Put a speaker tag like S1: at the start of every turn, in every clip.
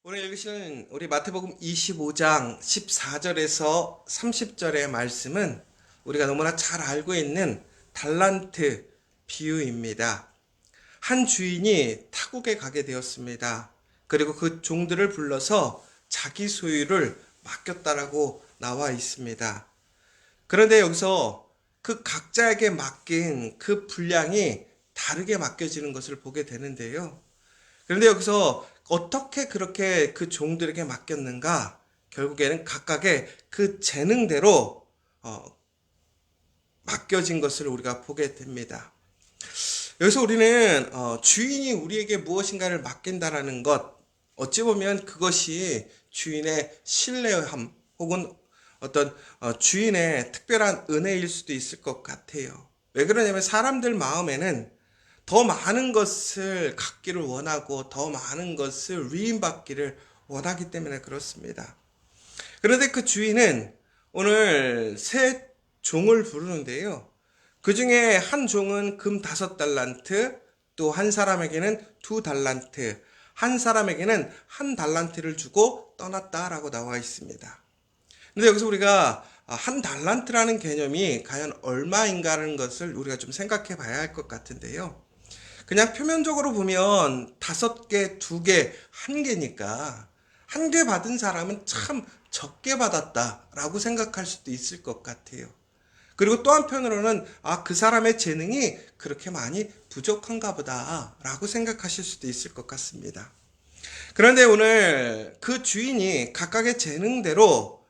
S1: 오늘 읽으시는 우리 마태복음 25장 14절에서 30절의 말씀은 우리가 너무나 잘 알고 있는 달란트 비유입니다. 한 주인이 타국에 가게 되었습니다. 그리고 그 종들을 불러서 자기 소유를 맡겼다라고 나와 있습니다. 그런데 여기서 그 각자에게 맡긴 그 분량이 다르게 맡겨지는 것을 보게 되는데요. 그런데 여기서 어떻게 그렇게 그 종들에게 맡겼는가? 결국에는 각각의 그 재능대로 맡겨진 것을 우리가 보게 됩니다. 여기서 우리는 주인이 우리에게 무엇인가를 맡긴다라는 것, 어찌 보면 그것이 주인의 신뢰함 혹은 어떤 주인의 특별한 은혜일 수도 있을 것 같아요. 왜 그러냐면 사람들 마음에는 더 많은 것을 갖기를 원하고 더 많은 것을 위임받기를 원하기 때문에 그렇습니다. 그런데 그 주인은 오늘 세 종을 부르는데요. 그 중에 한 종은 금 5달란트, 또 한 사람에게는 2달란트, 한 사람에게는 1달란트를 주고 떠났다라고 나와 있습니다. 근데 여기서 우리가 1달란트라는 개념이 과연 얼마인가라는 것을 우리가 좀 생각해 봐야 할 것 같은데요. 그냥 표면적으로 보면 5개, 2개, 1개니까 1개 받은 사람은 참 적게 받았다라고 생각할 수도 있을 것 같아요. 그리고 또 한편으로는 그 사람의 재능이 그렇게 많이 부족한가 보다라고 생각하실 수도 있을 것 같습니다. 그런데 오늘 그 주인이 각각의 재능대로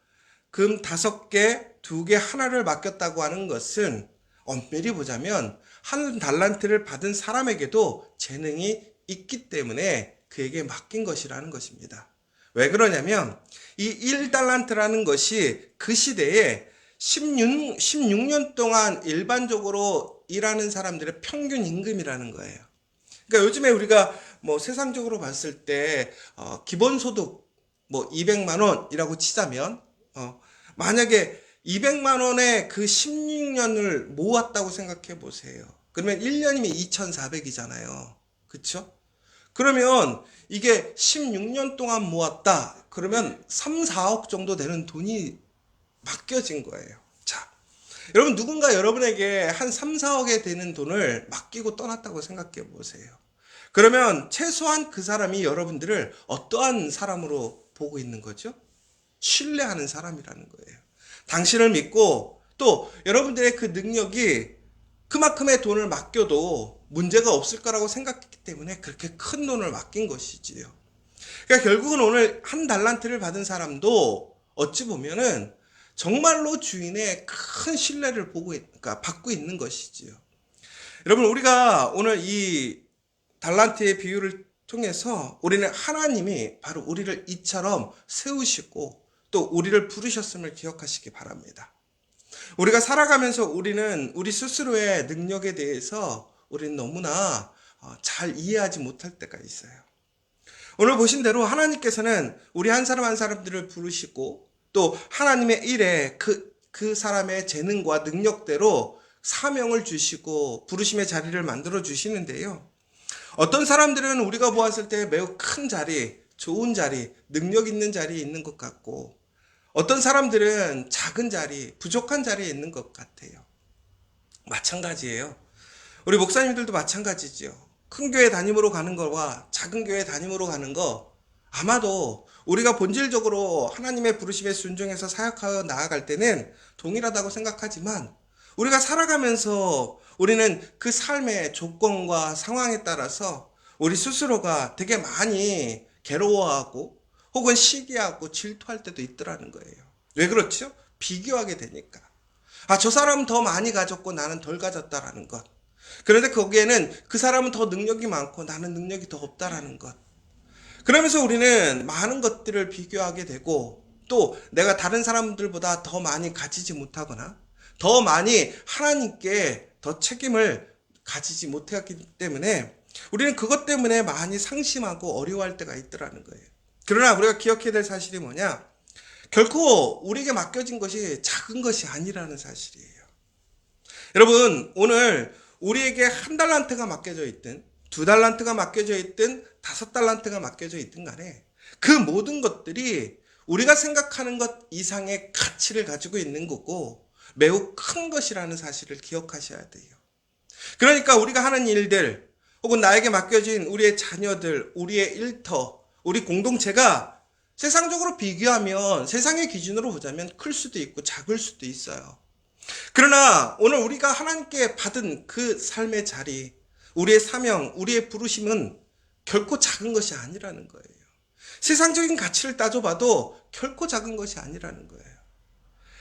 S1: 금 5개, 2개, 하나를 맡겼다고 하는 것은 엄밀히 보자면 1달란트를 받은 사람에게도 재능이 있기 때문에 그에게 맡긴 것이라는 것입니다. 왜 그러냐면 이 1달란트라는 것이 그 시대에 16년 동안 일반적으로 일하는 사람들의 평균 임금이라는 거예요. 그러니까 요즘에 우리가 뭐 세상적으로 봤을 때 기본소득 뭐 200만 원이라고 치자면 만약에 200만 원에 그 16년을 모았다고 생각해 보세요. 그러면 1년이면 2,400이잖아요. 그쵸? 그러면 이게 16년 동안 모았다. 그러면 3, 4억 정도 되는 돈이 맡겨진 거예요. 자, 여러분 누군가 여러분에게 한 3, 4억에 되는 돈을 맡기고 떠났다고 생각해 보세요. 그러면 최소한 그 사람이 여러분들을 어떠한 사람으로 보고 있는 거죠? 신뢰하는 사람이라는 거예요. 당신을 믿고 또 여러분들의 그 능력이 그만큼의 돈을 맡겨도 문제가 없을 거라고 생각했기 때문에 그렇게 큰 돈을 맡긴 것이지요. 그러니까 결국은 오늘 1달란트를 받은 사람도 어찌 보면은 정말로 주인의 큰 신뢰를 그러니까 받고 있는 것이지요. 여러분 우리가 오늘 이 달란트의 비유를 통해서 우리는 하나님이 바로 우리를 이처럼 세우시고 또 우리를 부르셨음을 기억하시기 바랍니다. 우리가 살아가면서 우리는 우리 스스로의 능력에 대해서 우리는 너무나 잘 이해하지 못할 때가 있어요. 오늘 보신 대로 하나님께서는 우리 한 사람 한 사람들을 부르시고 또 하나님의 일에 그 사람의 재능과 능력대로 사명을 주시고 부르심의 자리를 만들어 주시는데요. 어떤 사람들은 우리가 보았을 때 매우 큰 자리, 좋은 자리, 능력 있는 자리에 있는 것 같고 어떤 사람들은 작은 자리, 부족한 자리에 있는 것 같아요. 마찬가지예요. 우리 목사님들도 마찬가지죠. 큰 교회 담임으로 가는 거와 작은 교회 담임으로 가는 거 아마도 우리가 본질적으로 하나님의 부르심에 순종해서 사역하여 나아갈 때는 동일하다고 생각하지만 우리가 살아가면서 우리는 그 삶의 조건과 상황에 따라서 우리 스스로가 되게 많이 괴로워하고 혹은 시기하고 질투할 때도 있더라는 거예요. 왜 그렇죠? 비교하게 되니까. 저 사람은 더 많이 가졌고 나는 덜 가졌다라는 것. 그런데 거기에는 그 사람은 더 능력이 많고 나는 능력이 더 없다라는 것. 그러면서 우리는 많은 것들을 비교하게 되고 또 내가 다른 사람들보다 더 많이 가지지 못하거나 더 많이 하나님께 더 책임을 가지지 못했기 때문에 우리는 그것 때문에 많이 상심하고 어려워할 때가 있더라는 거예요. 그러나 우리가 기억해야 될 사실이 뭐냐? 결코 우리에게 맡겨진 것이 작은 것이 아니라는 사실이에요. 여러분, 오늘 우리에게 1달란트가 맡겨져 있든 2달란트가 맡겨져 있든 5달란트가 맡겨져 있든 간에 그 모든 것들이 우리가 생각하는 것 이상의 가치를 가지고 있는 거고 매우 큰 것이라는 사실을 기억하셔야 돼요. 그러니까 우리가 하는 일들 혹은 나에게 맡겨진 우리의 자녀들, 우리의 일터, 우리 공동체가 세상적으로 비교하면 세상의 기준으로 보자면 클 수도 있고 작을 수도 있어요. 그러나 오늘 우리가 하나님께 받은 그 삶의 자리, 우리의 사명, 우리의 부르심은 결코 작은 것이 아니라는 거예요. 세상적인 가치를 따져봐도 결코 작은 것이 아니라는 거예요.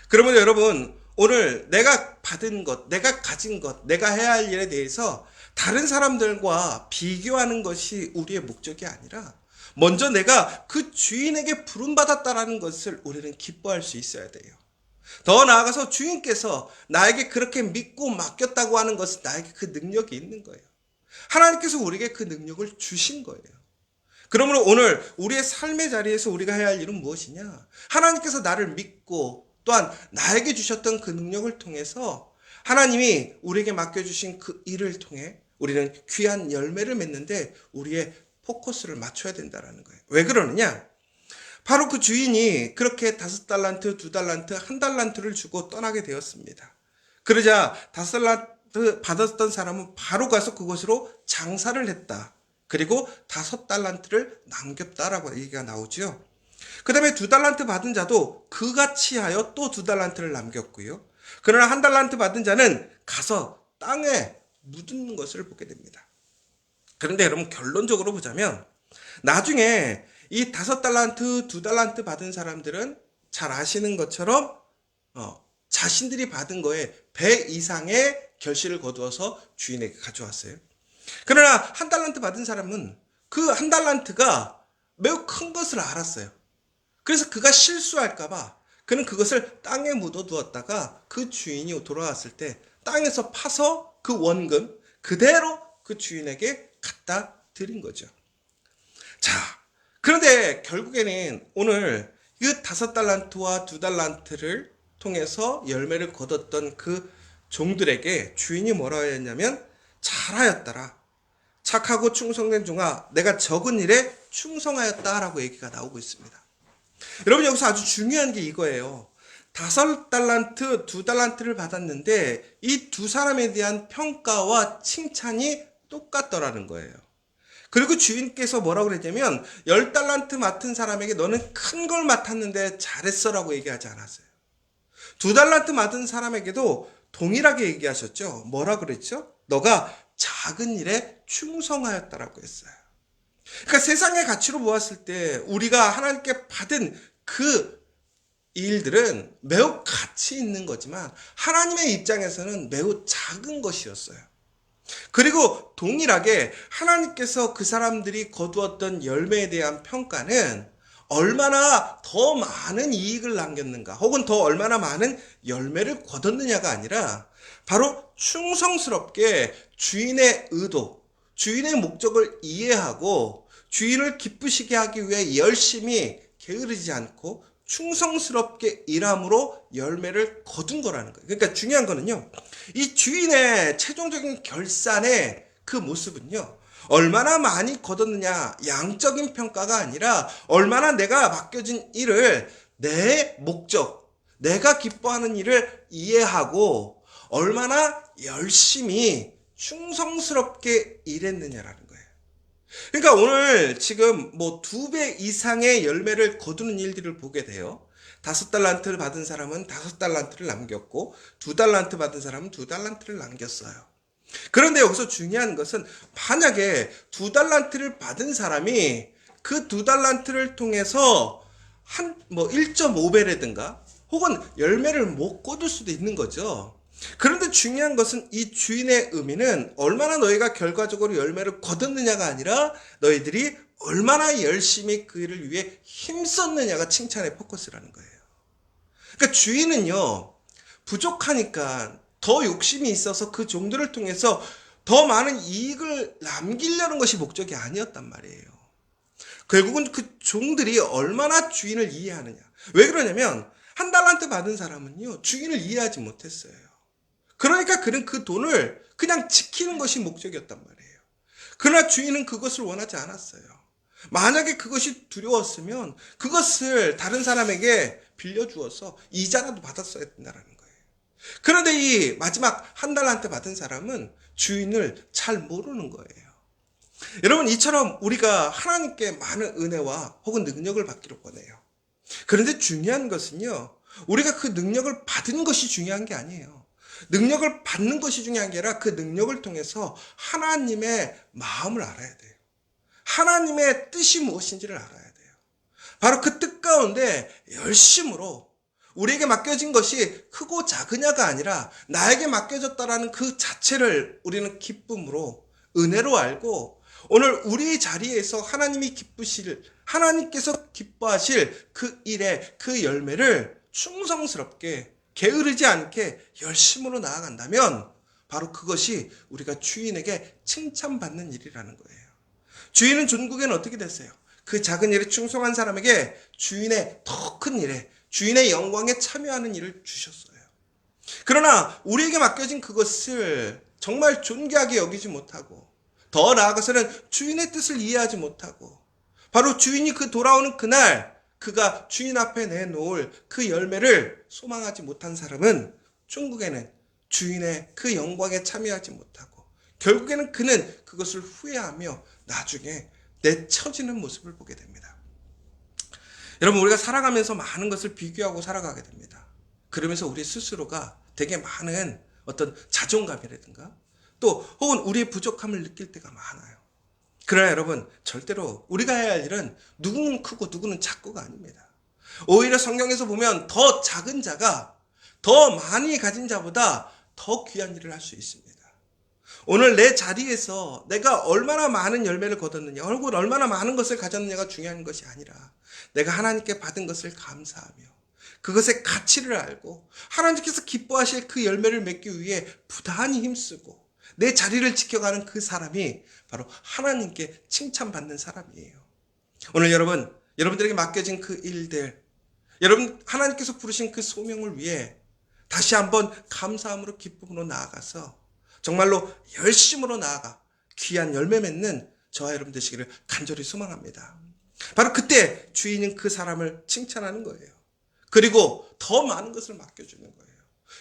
S1: 그러면 여러분, 오늘 내가 받은 것, 내가 가진 것, 내가 해야 할 일에 대해서 다른 사람들과 비교하는 것이 우리의 목적이 아니라 먼저 내가 그 주인에게 부름받았다라는 것을 우리는 기뻐할 수 있어야 돼요. 더 나아가서 주인께서 나에게 그렇게 믿고 맡겼다고 하는 것은 나에게 그 능력이 있는 거예요. 하나님께서 우리에게 그 능력을 주신 거예요. 그러므로 오늘 우리의 삶의 자리에서 우리가 해야 할 일은 무엇이냐? 하나님께서 나를 믿고 또한 나에게 주셨던 그 능력을 통해서 하나님이 우리에게 맡겨주신 그 일을 통해 우리는 귀한 열매를 맺는데 우리의 포커스를 맞춰야 된다는 거예요. 왜 그러느냐? 바로 그 주인이 그렇게 5달란트, 2달란트, 1달란트를 주고 떠나게 되었습니다. 그러자 5달란트 받았던 사람은 바로 가서 그것으로 장사를 했다. 그리고 5달란트를 남겼다라고 얘기가 나오죠. 그 다음에 2달란트 받은 자도 그같이 하여 또 2달란트를 남겼고요. 그러나 1달란트 받은 자는 가서 땅에 묻은 것을 보게 됩니다. 그런데 여러분 결론적으로 보자면 나중에 이 5달란트, 2달란트 받은 사람들은 잘 아시는 것처럼 자신들이 받은 거에 배 이상의 결실을 거두어서 주인에게 가져왔어요. 그러나 1달란트 받은 사람은 그 1달란트가 매우 큰 것을 알았어요. 그래서 그가 실수할까봐 그는 그것을 땅에 묻어두었다가 그 주인이 돌아왔을 때 땅에서 파서 그 원금 그대로 그 주인에게 갖다 드린 거죠. 자, 그런데 결국에는 오늘 그 5달란트와 2달란트를 통해서 열매를 거뒀던 그 종들에게 주인이 뭐라고 했냐면 잘하였더라. 착하고 충성된 종아, 내가 적은 일에 충성하였다라고 얘기가 나오고 있습니다. 여러분 여기서 아주 중요한 게 이거예요. 5달란트, 2달란트를 받았는데 이 두 사람에 대한 평가와 칭찬이 똑같더라는 거예요. 그리고 주인께서 뭐라고 그랬냐면 10달란트 맡은 사람에게 너는 큰 걸 맡았는데 잘했어라고 얘기하지 않았어요. 2달란트 맡은 사람에게도 동일하게 얘기하셨죠. 뭐라 그랬죠? 너가 작은 일에 충성하였다라고 했어요. 그러니까 세상의 가치로 보았을 때 우리가 하나님께 받은 그 일들은 매우 가치 있는 거지만 하나님의 입장에서는 매우 작은 것이었어요. 그리고 동일하게 하나님께서 그 사람들이 거두었던 열매에 대한 평가는 얼마나 더 많은 이익을 남겼는가 혹은 더 얼마나 많은 열매를 거뒀느냐가 아니라 바로 충성스럽게 주인의 의도, 주인의 목적을 이해하고 주인을 기쁘시게 하기 위해 열심히 게으르지 않고 충성스럽게 일함으로 열매를 거둔 거라는 거예요. 그러니까 중요한 거는요. 이 주인의 최종적인 결산의 그 모습은요. 얼마나 많이 거뒀느냐 양적인 평가가 아니라 얼마나 내가 맡겨진 일을 내 목적, 내가 기뻐하는 일을 이해하고 얼마나 열심히 충성스럽게 일했느냐라는 거예요. 그러니까 오늘 지금 뭐 2배 이상의 열매를 거두는 일들을 보게 돼요. 5달란트를 받은 사람은 5달란트를 남겼고 2달란트 받은 사람은 2달란트를 남겼어요. 그런데 여기서 중요한 것은 만약에 2달란트를 받은 사람이 그 2달란트를 통해서 한 뭐 1.5배라든가 혹은 열매를 못 거둘 수도 있는 거죠. 그런데 중요한 것은 이 주인의 의미는 얼마나 너희가 결과적으로 열매를 거뒀느냐가 아니라 너희들이 얼마나 열심히 그 일을 위해 힘썼느냐가 칭찬의 포커스라는 거예요. 그러니까 주인은요, 부족하니까 더 욕심이 있어서 그 종들을 통해서 더 많은 이익을 남기려는 것이 목적이 아니었단 말이에요. 결국은 그 종들이 얼마나 주인을 이해하느냐. 왜 그러냐면 1달란트 받은 사람은요, 주인을 이해하지 못했어요. 그러니까 그는 그 돈을 그냥 지키는 것이 목적이었단 말이에요. 그러나 주인은 그것을 원하지 않았어요. 만약에 그것이 두려웠으면 그것을 다른 사람에게 빌려주어서 이자라도 받았어야 된다는 거예요. 그런데 이 마지막 한 달란트 받은 사람은 주인을 잘 모르는 거예요. 여러분, 이처럼 우리가 하나님께 많은 은혜와 혹은 능력을 받기를 원해요. 그런데 중요한 것은요, 우리가 그 능력을 받은 것이 중요한 게 아니에요. 능력을 받는 것이 중요한 게 아니라 그 능력을 통해서 하나님의 마음을 알아야 돼요. 하나님의 뜻이 무엇인지를 알아야 돼요. 바로 그 뜻 가운데 열심으로 우리에게 맡겨진 것이 크고 작으냐가 아니라 나에게 맡겨졌다라는 그 자체를 우리는 기쁨으로, 은혜로 알고 오늘 우리 자리에서 하나님께서 기뻐하실 그 일의 그 열매를 충성스럽게 게으르지 않게 열심으로 나아간다면 바로 그것이 우리가 주인에게 칭찬받는 일이라는 거예요. 주인은 전국에는 어떻게 됐어요? 그 작은 일에 충성한 사람에게 주인의 더 큰 일에, 주인의 영광에 참여하는 일을 주셨어요. 그러나 우리에게 맡겨진 그것을 정말 존귀하게 여기지 못하고, 더 나아가서는 주인의 뜻을 이해하지 못하고, 바로 주인이 돌아오는 그날 그가 주인 앞에 내놓을 그 열매를 소망하지 못한 사람은 천국에는 주인의 그 영광에 참여하지 못하고 결국에는 그는 그것을 후회하며 나중에 내쳐지는 모습을 보게 됩니다. 여러분, 우리가 살아가면서 많은 것을 비교하고 살아가게 됩니다. 그러면서 우리 스스로가 되게 많은 어떤 자존감이라든가 또 혹은 우리의 부족함을 느낄 때가 많아요. 그러나 여러분, 절대로 우리가 해야 할 일은 누구는 크고 누구는 작고가 아닙니다. 오히려 성경에서 보면 더 작은 자가 더 많이 가진 자보다 더 귀한 일을 할 수 있습니다. 오늘 내 자리에서 내가 얼마나 많은 열매를 거뒀느냐, 혹은 얼마나 많은 것을 가졌느냐가 중요한 것이 아니라 내가 하나님께 받은 것을 감사하며 그것의 가치를 알고 하나님께서 기뻐하실 그 열매를 맺기 위해 부단히 힘쓰고 내 자리를 지켜가는 그 사람이 바로 하나님께 칭찬받는 사람이에요. 오늘 여러분들에게 맡겨진 그 일들, 여러분 하나님께서 부르신 그 소명을 위해 다시 한번 감사함으로 기쁨으로 나아가서 정말로 열심으로 나아가 귀한 열매 맺는 저와 여러분 되시기를 간절히 소망합니다. 바로 그때 주인은 그 사람을 칭찬하는 거예요. 그리고 더 많은 것을 맡겨주는 거예요.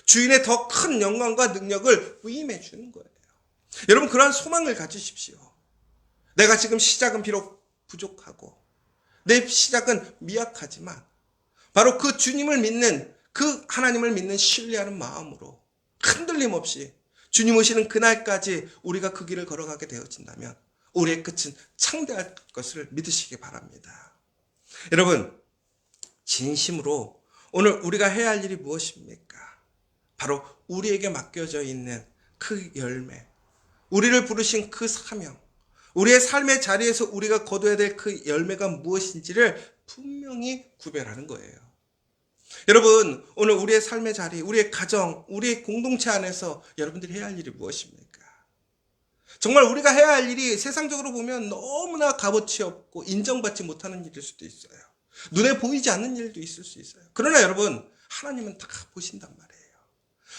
S1: 주인의 더 큰 영광과 능력을 위임해 주는 거예요. 여러분, 그러한 소망을 가지십시오. 내가 지금 시작은 비록 부족하고 내 시작은 미약하지만 바로 그 주님을 믿는, 그 하나님을 믿는 신뢰하는 마음으로 흔들림 없이 주님 오시는 그날까지 우리가 그 길을 걸어가게 되어진다면 우리의 끝은 창대할 것을 믿으시기 바랍니다. 여러분, 진심으로 오늘 우리가 해야 할 일이 무엇입니까? 바로 우리에게 맡겨져 있는 그 열매, 우리를 부르신 그 사명, 우리의 삶의 자리에서 우리가 거둬야 될 그 열매가 무엇인지를 분명히 구별하는 거예요. 여러분, 오늘 우리의 삶의 자리, 우리의 가정, 우리의 공동체 안에서 여러분들이 해야 할 일이 무엇입니까? 정말 우리가 해야 할 일이 세상적으로 보면 너무나 값어치 없고 인정받지 못하는 일일 수도 있어요. 눈에 보이지 않는 일도 있을 수 있어요. 그러나 여러분, 하나님은 다 보신단 말이에요.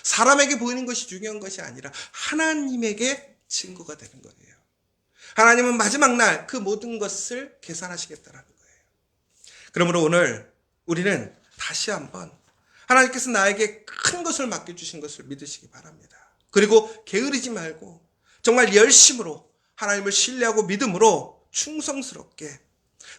S1: 사람에게 보이는 것이 중요한 것이 아니라 하나님에게 증거가 되는 거예요. 하나님은 마지막 날 그 모든 것을 계산하시겠다라는 거예요. 그러므로 오늘 우리는 다시 한번 하나님께서 나에게 큰 것을 맡겨주신 것을 믿으시기 바랍니다. 그리고 게으르지 말고 정말 열심으로 하나님을 신뢰하고 믿음으로 충성스럽게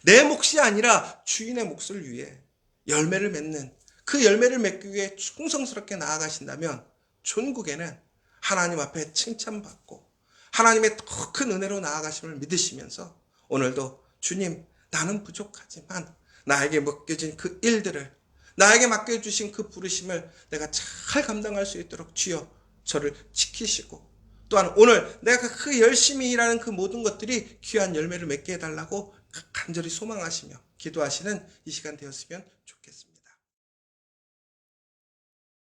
S1: 내 몫이 아니라 주인의 몫을 위해 열매를 맺는, 그 열매를 맺기 위해 충성스럽게 나아가신다면 천국에는 하나님 앞에 칭찬받고 하나님의 더 큰 은혜로 나아가심을 믿으시면서 오늘도 주님, 나는 부족하지만 나에게 맡겨진 그 일들을, 나에게 맡겨주신 그 부르심을 내가 잘 감당할 수 있도록 주여 저를 지키시고 또한 오늘 내가 그 열심히 일하는 그 모든 것들이 귀한 열매를 맺게 해달라고 간절히 소망하시며 기도하시는 이 시간 되었으면 좋겠습니다.